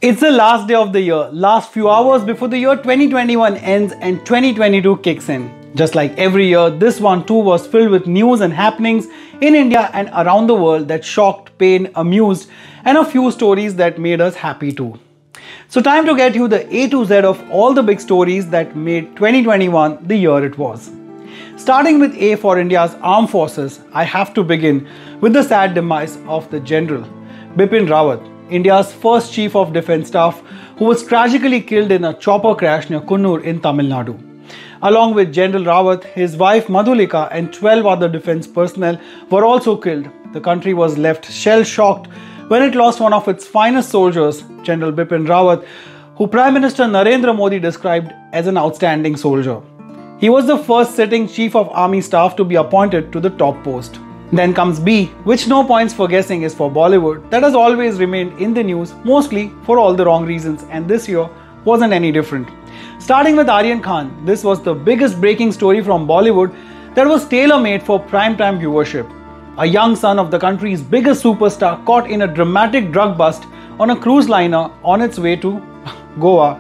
It's the last day of the year, last few hours before the year 2021 ends and 2022 kicks in. Just like every year, this one too was filled with news and happenings in India and around the world that shocked, pained, amused, and a few stories that made us happy too. So time to get you the A to Z of all the big stories that made 2021 the year it was. Starting with A for India's armed forces, I have to begin with the sad demise of the General Bipin Rawat, India's first Chief of Defence Staff, who was tragically killed in a chopper crash near Kannur in Tamil Nadu. Along with General Rawat, his wife Madhulika and 12 other defence personnel were also killed. The country was left shell-shocked when it lost one of its finest soldiers, General Bipin Rawat, who Prime Minister Narendra Modi described as an outstanding soldier. He was the first sitting Chief of Army Staff to be appointed to the top post. Then comes B, which no points for guessing is for Bollywood, that has always remained in the news, mostly for all the wrong reasons, and this year wasn't any different. Starting with Aryan Khan, this was the biggest breaking story from Bollywood that was tailor-made for prime-time viewership. A young son of the country's biggest superstar caught in a dramatic drug bust on a cruise liner on its way to Goa.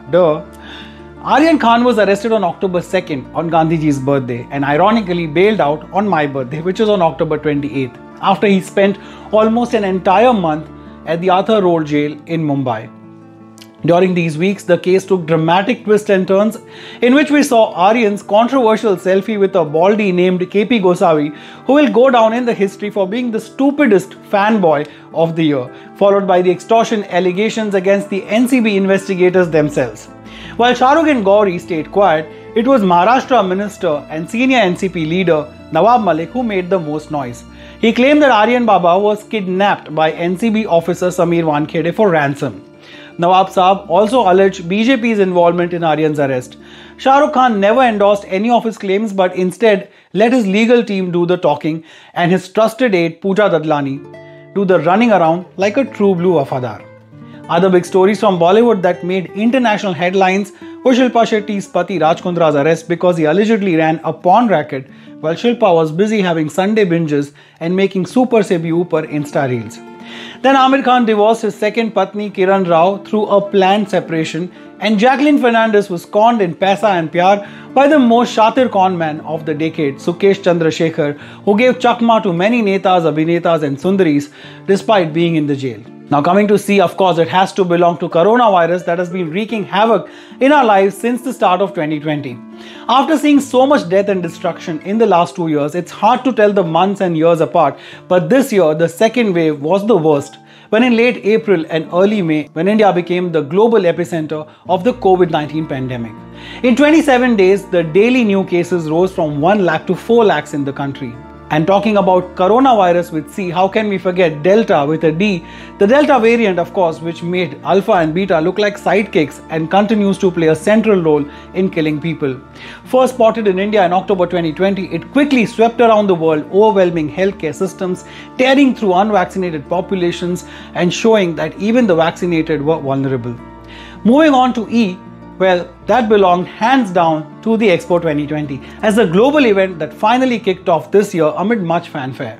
Aryan Khan was arrested on October 2nd on Gandhiji's birthday and ironically bailed out on my birthday, which is on October 28th, after he spent almost an entire month at the Arthur Road jail in Mumbai. During these weeks, the case took dramatic twists and turns, in which we saw Aryan's controversial selfie with a baldy named KP Gosavi, who will go down in the history for being the stupidest fanboy of the year, followed by the extortion allegations against the NCB investigators themselves. While Shah Rukh and Gauri stayed quiet, it was Maharashtra Minister and senior NCP leader Nawab Malik who made the most noise. He claimed that Aryan Baba was kidnapped by NCB officer Sameer Wankhede for ransom. Nawab Saab also alleged BJP's involvement in Aryan's arrest. Shah Rukh Khan never endorsed any of his claims but instead let his legal team do the talking and his trusted aide Pooja Dadlani do the running around like a true blue wafadar. Other big stories from Bollywood that made international headlines were Shilpa Shetty's pati Raj Kundra's arrest because he allegedly ran a porn racket while Shilpa was busy having Sunday binges and making super se bhi upar Insta reels. Then Amir Khan divorced his second patni Kiran Rao through a planned separation, and Jacqueline Fernandez was conned in Paisa and Pyar by the most shatir con man of the decade, Sukesh Chandrasekhar, who gave chakma to many netas, abhinetas and sundaris despite being in the jail. Now coming to C, of course, it has to belong to coronavirus that has been wreaking havoc in our lives since the start of 2020. After seeing so much death and destruction in the last 2 years, it's hard to tell the months and years apart, but this year the second wave was the worst, when in late April and early May, when India became the global epicenter of the COVID-19 pandemic. In 27 days, the daily new cases rose from 1 lakh to 4 lakhs in the country. And talking about coronavirus with C, how can we forget Delta with a D? The Delta variant, of course, which made Alpha and Beta look like sidekicks and continues to play a central role in killing people. First spotted in India in October 2020, it quickly swept around the world, overwhelming healthcare systems, tearing through unvaccinated populations, and showing that even the vaccinated were vulnerable. Moving on to E, well, that belonged hands down to the Expo 2020 as a global event that finally kicked off this year amid much fanfare.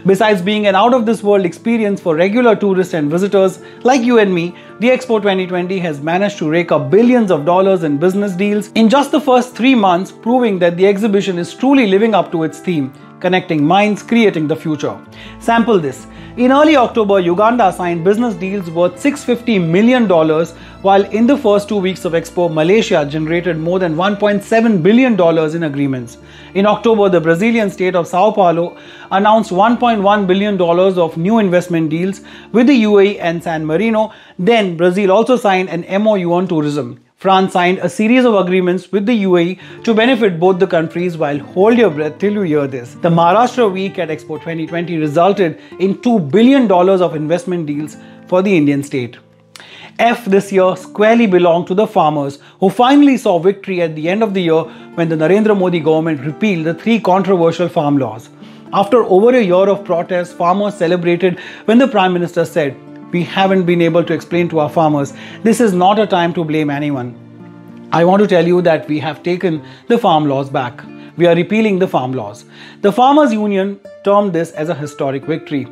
Besides being an out-of-this-world experience for regular tourists and visitors like you and me, the Expo 2020 has managed to rake up billions of dollars in business deals in just the first 3 months, proving that the exhibition is truly living up to its theme, connecting minds, creating the future. Sample this. In early October, Uganda signed business deals worth $650 million, while in the first 2 weeks of Expo, Malaysia generated more than $1.7 billion in agreements. In October, the Brazilian state of Sao Paulo announced $1.1 billion of new investment deals with the UAE and San Marino. Then, Brazil also signed an MOU on tourism. France signed a series of agreements with the UAE to benefit both the countries, while hold your breath till you hear this. The Maharashtra Week at Expo 2020 resulted in $2 billion of investment deals for the Indian state. F this year squarely belonged to the farmers, who finally saw victory at the end of the year when the Narendra Modi government repealed the 3 controversial farm laws. After over a year of protests, farmers celebrated when the Prime Minister said, "We haven't been able to explain to our farmers, this is not a time to blame anyone. I want to tell you that we have taken the farm laws back. We are repealing the farm laws." The Farmers Union termed this as a historic victory.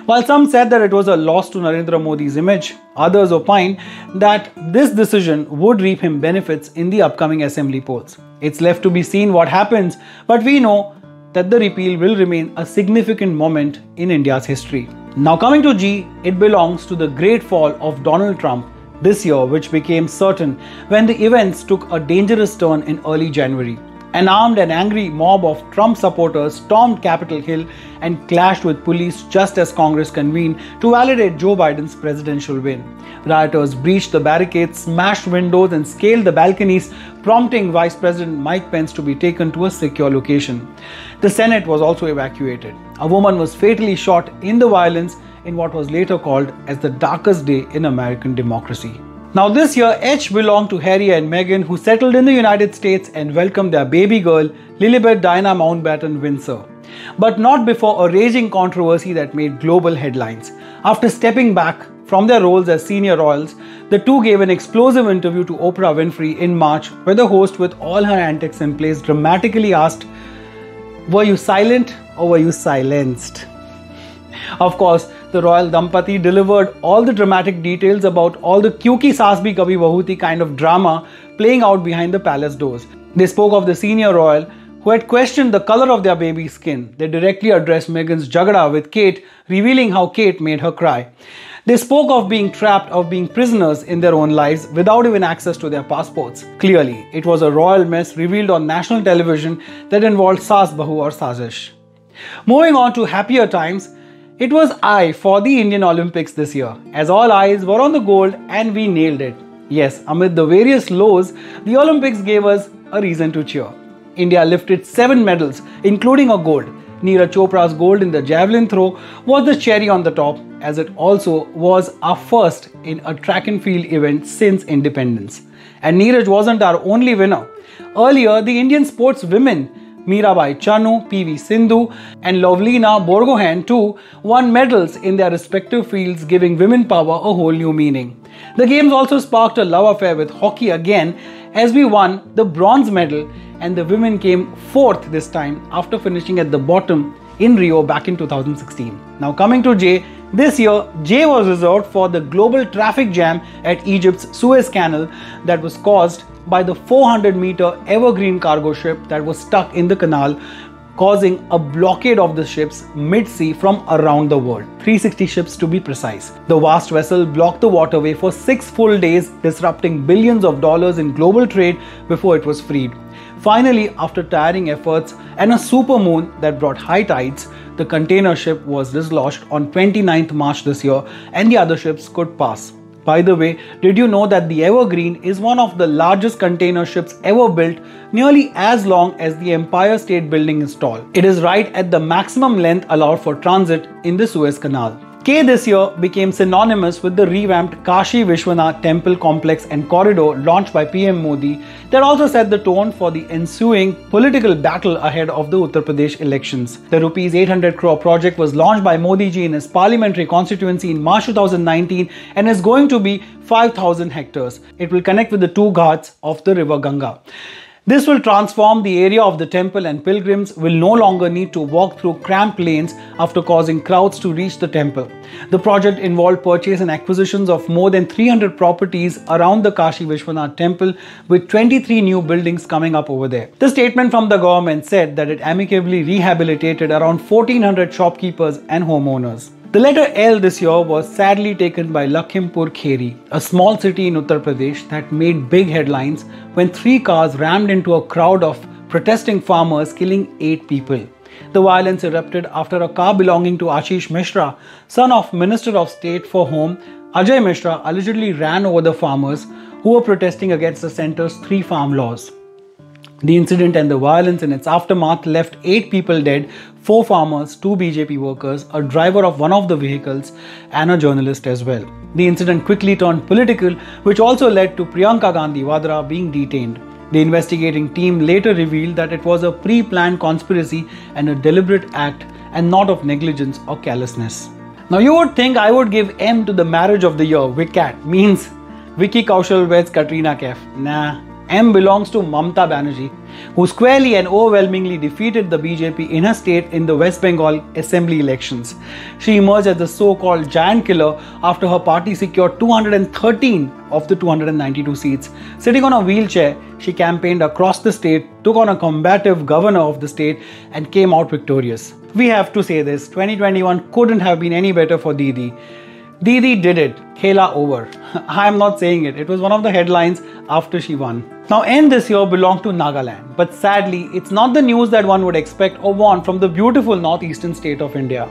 While some said that it was a loss to Narendra Modi's image, others opined that this decision would reap him benefits in the upcoming assembly polls. It's left to be seen what happens, but we know that the repeal will remain a significant moment in India's history. Now coming to G, it belongs to the great fall of Donald Trump this year, which became certain when the events took a dangerous turn in early January. An armed and angry mob of Trump supporters stormed Capitol Hill and clashed with police just as Congress convened to validate Joe Biden's presidential win. Rioters breached the barricades, smashed windows and scaled the balconies, prompting Vice President Mike Pence to be taken to a secure location. The Senate was also evacuated. A woman was fatally shot in the violence in what was later called as the darkest day in American democracy. Now this year, H belonged to Harry and Meghan, who settled in the United States and welcomed their baby girl, Lilibet Diana Mountbatten Windsor. But not before a raging controversy that made global headlines. After stepping back from their roles as senior royals, the two gave an explosive interview to Oprah Winfrey in March, where the host, with all her antics in place, dramatically asked, "Were you silent or were you silenced?" Of course, the royal Dampati delivered all the dramatic details about all the kyunki saas bhi kabhi bahu thi kind of drama playing out behind the palace doors. They spoke of the senior royal who had questioned the color of their baby's skin. They directly addressed Meghan's jagada with Kate, revealing how Kate made her cry. They spoke of being trapped, of being prisoners in their own lives without even access to their passports. Clearly, it was a royal mess revealed on national television that involved saas bahu or sazish. Moving on to happier times, it was I for the Indian Olympics this year, as all eyes were on the gold and we nailed it. Yes, amid the various lows, the Olympics gave us a reason to cheer. India lifted 7 medals, including a gold. Neeraj Chopra's gold in the javelin throw was the cherry on the top, as it also was our first in a track and field event since independence. And Neeraj wasn't our only winner. Earlier, the Indian sports women Mirabai Chanu, PV Sindhu and Lovlina Borgohain too won medals in their respective fields, giving women power a whole new meaning. The games also sparked a love affair with hockey again, as we won the bronze medal and the women came 4th this time after finishing at the bottom in Rio back in 2016. Now coming to J, this year J was reserved for the global traffic jam at Egypt's Suez Canal that was caused by the 400-meter evergreen cargo ship that was stuck in the canal, causing a blockade of the ships mid-sea from around the world, 360 ships to be precise. The vast vessel blocked the waterway for 6 full days, disrupting billions of dollars in global trade before it was freed. Finally, after tiring efforts and a supermoon that brought high tides, the container ship was dislodged on 29th March this year and the other ships could pass. By the way, did you know that the Evergreen is one of the largest container ships ever built, nearly as long as the Empire State Building is tall? It is right at the maximum length allowed for transit in the Suez Canal. K this year became synonymous with the revamped Kashi Vishwanath temple complex and corridor launched by PM Modi that also set the tone for the ensuing political battle ahead of the Uttar Pradesh elections. The Rs 800 crore project was launched by Modi ji in his parliamentary constituency in March 2019 and is going to be 5,000 hectares. It will connect with the 2 ghats of the river Ganga. This will transform the area of the temple and pilgrims will no longer need to walk through cramped lanes after causing crowds to reach the temple. The project involved purchase and acquisitions of more than 300 properties around the Kashi Vishwanath temple, with 23 new buildings coming up over there. The statement from the government said that it amicably rehabilitated around 1,400 shopkeepers and homeowners. The letter L this year was sadly taken by Lakhimpur, Kheri, a small city in Uttar Pradesh that made big headlines when 3 cars rammed into a crowd of protesting farmers, killing 8 people. The violence erupted after a car belonging to Ashish Mishra, son of Minister of State for Home Ajay Mishra, allegedly ran over the farmers who were protesting against the centre's 3 farm laws. The incident and the violence in its aftermath left 8 people dead, 4 farmers, 2 BJP workers, a driver of one of the vehicles and a journalist as well. The incident quickly turned political, which also led to Priyanka Gandhi Vadra being detained. The investigating team later revealed that it was a pre-planned conspiracy and a deliberate act and not of negligence or callousness. Now you would think I would give M to the marriage of the year, WICAT, means Vicky Kaushal weds Katrina Kaif. Nah. M belongs to Mamata Banerjee, who squarely and overwhelmingly defeated the BJP in her state in the West Bengal assembly elections. She emerged as the so-called giant killer after her party secured 213 of the 292 seats. Sitting on a wheelchair, she campaigned across the state, took on a combative governor of the state and came out victorious. We have to say this, 2021 couldn't have been any better for Didi. Didi did it. Khela over. I am not saying it. It was one of the headlines after she won. Now, end this year belonged to Nagaland. But sadly, it's not the news that one would expect or want from the beautiful northeastern state of India.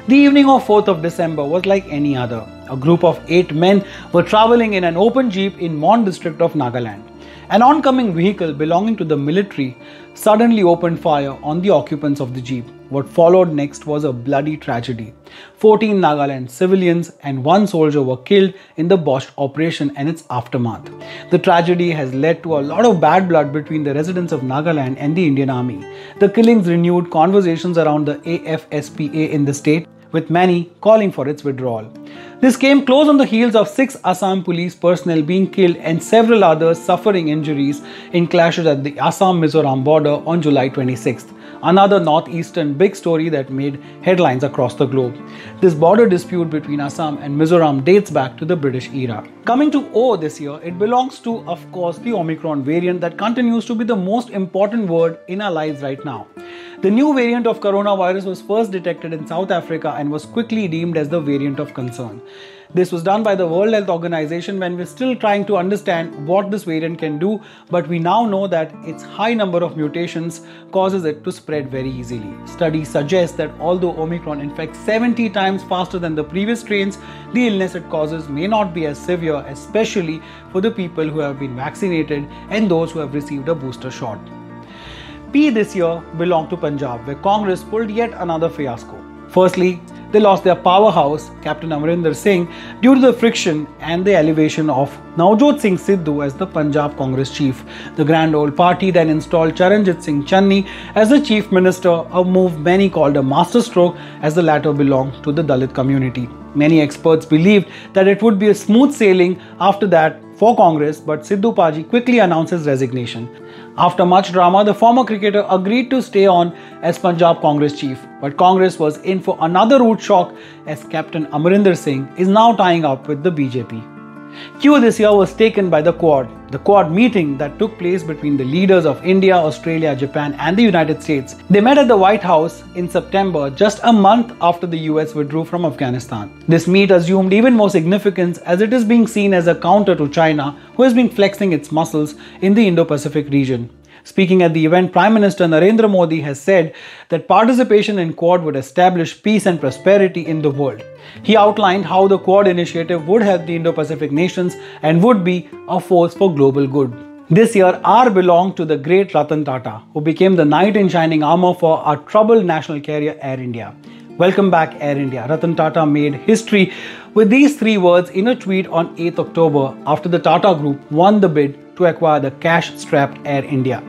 The evening of 4th of December was like any other. A group of 8 men were travelling in an open jeep in Mon district of Nagaland. An oncoming vehicle belonging to the military suddenly opened fire on the occupants of the jeep. What followed next was a bloody tragedy. 14 Nagaland civilians and 1 soldier were killed in the botched operation and its aftermath. The tragedy has led to a lot of bad blood between the residents of Nagaland and the Indian Army. The killings renewed conversations around the AFSPA in the state, with many calling for its withdrawal. This came close on the heels of 6 Assam police personnel being killed and several others suffering injuries in clashes at the Assam-Mizoram border on July 26th. Another northeastern big story that made headlines across the globe. This border dispute between Assam and Mizoram dates back to the British era. Coming to O this year, it belongs to, of course, the Omicron variant that continues to be the most important word in our lives right now. The new variant of coronavirus was first detected in South Africa and was quickly deemed as the variant of concern. This was done by the World Health Organization when we're still trying to understand what this variant can do, but we now know that its high number of mutations causes it to spread very easily. Studies suggest that although Omicron infects 70 times faster than the previous strains, the illness it causes may not be as severe, especially for the people who have been vaccinated and those who have received a booster shot. P this year belonged to Punjab, where Congress pulled yet another fiasco. Firstly, they lost their powerhouse, Captain Amarinder Singh, due to the friction and the elevation of Navjot Singh Sidhu as the Punjab Congress chief. The grand old party then installed Charanjit Singh Channi as the chief minister, a move many called a masterstroke as the latter belonged to the Dalit community. Many experts believed that it would be a smooth sailing after that for Congress, but Sidhu Paji quickly announced his resignation. After much drama, the former cricketer agreed to stay on as Punjab Congress chief, but Congress was in for another rude shock as Captain Amarinder Singh is now tying up with the BJP. Q this year was taken by the Quad meeting that took place between the leaders of India, Australia, Japan and the United States. They met at the White House in September, just a month after the US withdrew from Afghanistan. This meet assumed even more significance as it is being seen as a counter to China, who has been flexing its muscles in the Indo-Pacific region. Speaking at the event, Prime Minister Narendra Modi has said that participation in Quad would establish peace and prosperity in the world. He outlined how the Quad initiative would help the Indo-Pacific nations and would be a force for global good. This year, R belonged to the great Ratan Tata, who became the knight in shining armor for our troubled national carrier Air India. Welcome back, Air India. Ratan Tata made history with these 3 words in a tweet on 8th October after the Tata Group won the bid to acquire the cash-strapped Air India.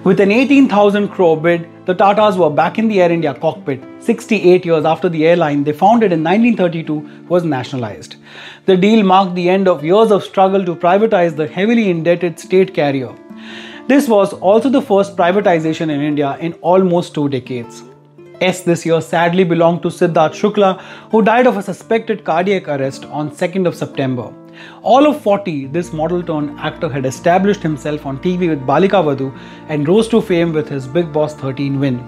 With an 18,000 crore bid, the Tatas were back in the Air India cockpit 68 years after the airline they founded in 1932 was nationalized. The deal marked the end of years of struggle to privatize the heavily indebted state carrier. This was also the first privatization in India in almost 2 decades. S this year sadly belonged to Sidharth Shukla, who died of a suspected cardiac arrest on 2nd of September. All of 40, this model-turned-actor had established himself on TV with Balika Vadhu and rose to fame with his Bigg Boss 13 win.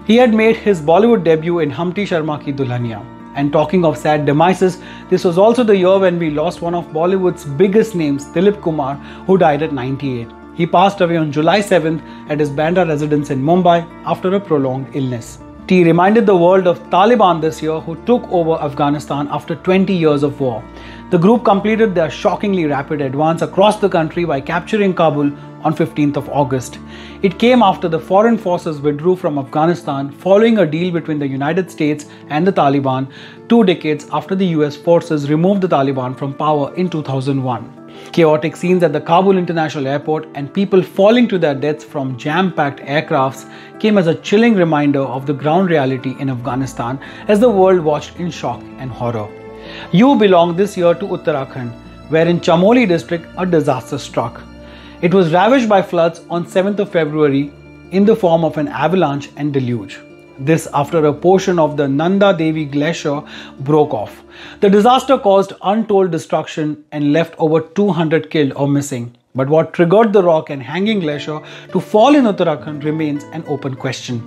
He had made his Bollywood debut in Humpty Sharma Ki Dulhania. And talking of sad demises, this was also the year when we lost one of Bollywood's biggest names, Dilip Kumar, who died at 98. He passed away on July 7th at his Bandra residence in Mumbai after a prolonged illness. T reminded the world of Taliban this year, who took over Afghanistan after 20 years of war. The group completed their shockingly rapid advance across the country by capturing Kabul on 15th of August. It came after the foreign forces withdrew from Afghanistan following a deal between the United States and the Taliban 2 decades after the US forces removed the Taliban from power in 2001. Chaotic scenes at the Kabul International Airport and people falling to their deaths from jam-packed aircrafts came as a chilling reminder of the ground reality in Afghanistan as the world watched in shock and horror. U belonged this year to Uttarakhand, where in Chamoli district a disaster struck. It was ravaged by floods on 7th of February in the form of an avalanche and deluge. This after a portion of the Nanda Devi glacier broke off. The disaster caused untold destruction and left over 200 killed or missing. But what triggered the rock and hanging glacier to fall in Uttarakhand remains an open question.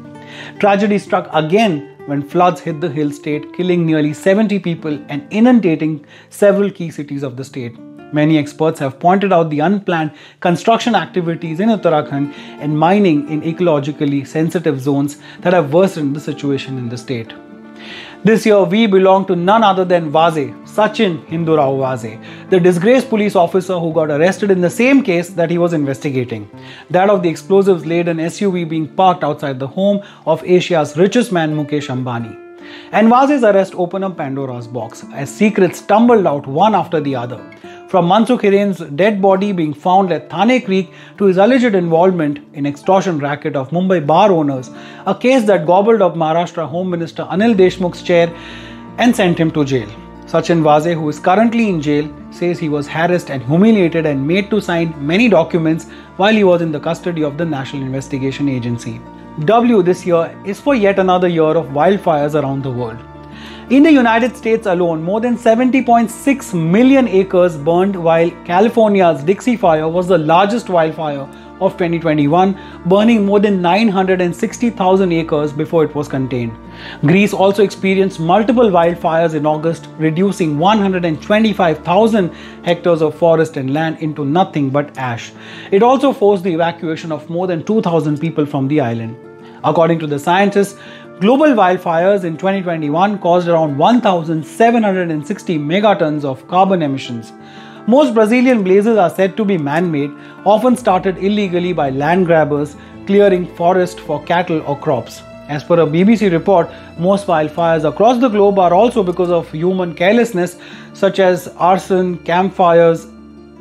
Tragedy struck again when floods hit the hill state, killing nearly 70 people and inundating several key cities of the state. Many experts have pointed out the unplanned construction activities in Uttarakhand and mining in ecologically sensitive zones that have worsened the situation in the state. This year, we belong to none other than Vaze, Sachin Hindurao Vaze, the disgraced police officer who got arrested in the same case that he was investigating, that of the explosives-laden SUV being parked outside the home of Asia's richest man Mukesh Ambani. And Vaze's arrest opened up Pandora's box as secrets tumbled out one after the other. From Mansukh Hiren's dead body being found at Thane Creek to his alleged involvement in extortion racket of Mumbai bar owners, a case that gobbled up Maharashtra Home Minister Anil Deshmukh's chair and sent him to jail. Sachin Vaze, who is currently in jail, says he was harassed and humiliated and made to sign many documents while he was in the custody of the National Investigation Agency. W this year is for yet another year of wildfires around the world. In the United States alone, more than 70.6 million acres burned, while California's Dixie Fire was the largest wildfire of 2021, burning more than 960,000 acres before it was contained. Greece also experienced multiple wildfires in August, reducing 125,000 hectares of forest and land into nothing but ash. It also forced the evacuation of more than 2,000 people from the island. According to the scientists, global wildfires in 2021 caused around 1,760 megatons of carbon emissions. Most Brazilian blazes are said to be man-made, often started illegally by land grabbers clearing forest for cattle or crops. As per a BBC report, most wildfires across the globe are also because of human carelessness, such as arson, campfires,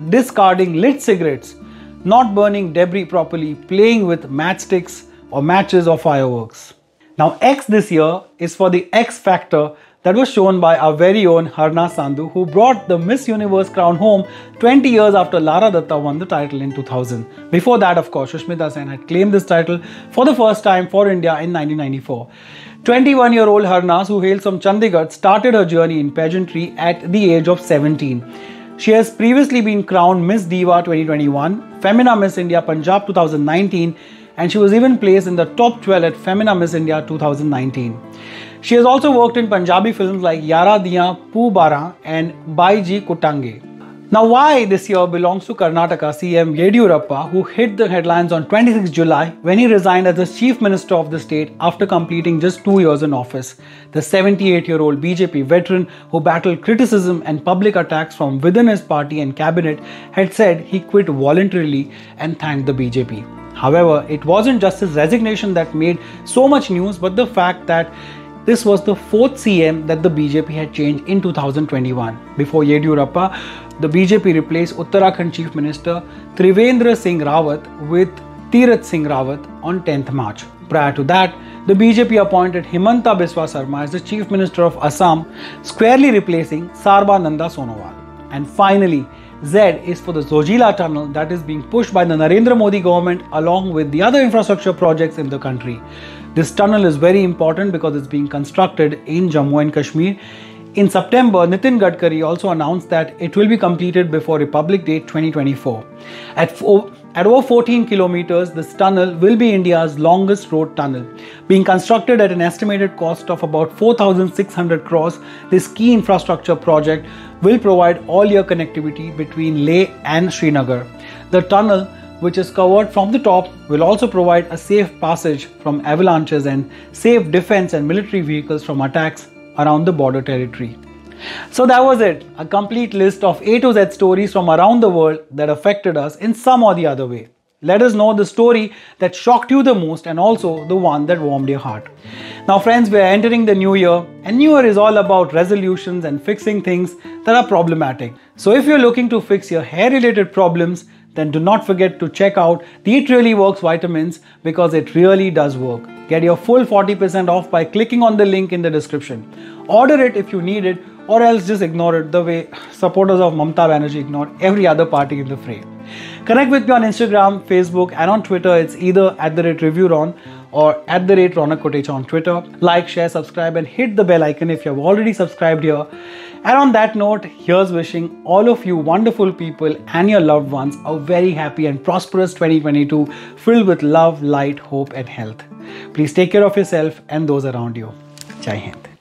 discarding lit cigarettes, not burning debris properly, playing with matchsticks or matches or fireworks. Now X this year is for the X Factor that was shown by our very own Harnaaz Sandhu, who brought the Miss Universe crown home 20 years after Lara Datta won the title in 2000. Before that, of course, Sushmita Sen had claimed this title for the first time for India in 1994. 21-year-old Harnaaz, who hails from Chandigarh, started her journey in pageantry at the age of 17. She has previously been crowned Miss Diva 2021, Femina Miss India Punjab 2019, and she was even placed in the top 12 at Femina Miss India 2019. She has also worked in Punjabi films like Yara Diyan Poo Bara and Baiji Kutange. Now why this year belongs to Karnataka CM Yediyurappa, who hit the headlines on 26 July when he resigned as the Chief Minister of the state after completing just 2 years in office. The 78-year-old BJP veteran, who battled criticism and public attacks from within his party and cabinet, had said he quit voluntarily and thanked the BJP. However, it wasn't just his resignation that made so much news, but the fact that this was the 4th CM that the BJP had changed in 2021. Before Yediyurappa, the BJP replaced Uttarakhand Chief Minister Trivendra Singh Rawat with Tirath Singh Rawat on 10th March. Prior to that, the BJP appointed Himanta Biswa Sarma as the Chief Minister of Assam, squarely replacing Sarbananda Sonowal. And finally, Z is for the Zoji La tunnel that is being pushed by the Narendra Modi government along with the other infrastructure projects in the country. This tunnel is very important because it's being constructed in Jammu and Kashmir. In September, Nitin Gadkari also announced that it will be completed before Republic Day 2024. At over 14 kilometers, this tunnel will be India's longest road tunnel. Being constructed at an estimated cost of about 4,600 crores, this key infrastructure project will provide all-year connectivity between Leh and Srinagar. The tunnel, which is covered from the top, will also provide a safe passage from avalanches and safe defense and military vehicles from attacks around the border territory. So that was it, a complete list of A to Z stories from around the world that affected us in some or the other way. Let us know the story that shocked you the most and also the one that warmed your heart. Now friends, we are entering the new year, and new year is all about resolutions and fixing things that are problematic. So if you're looking to fix your hair related problems, then do not forget to check out the It Really Works vitamins, because it really does work. Get your full 40% off by clicking on the link in the description. Order it if you need it, or else just ignore it the way supporters of Mamata Banerjee ignored every other party in the fray. Connect with me on Instagram, Facebook and on Twitter. It's either @ReviewRon or @Ronak Kotecha on Twitter. Like, share, subscribe and hit the bell icon if you have already subscribed here. And on that note, here's wishing all of you wonderful people and your loved ones a very happy and prosperous 2022 filled with love, light, hope and health. Please take care of yourself and those around you. Jai Hind.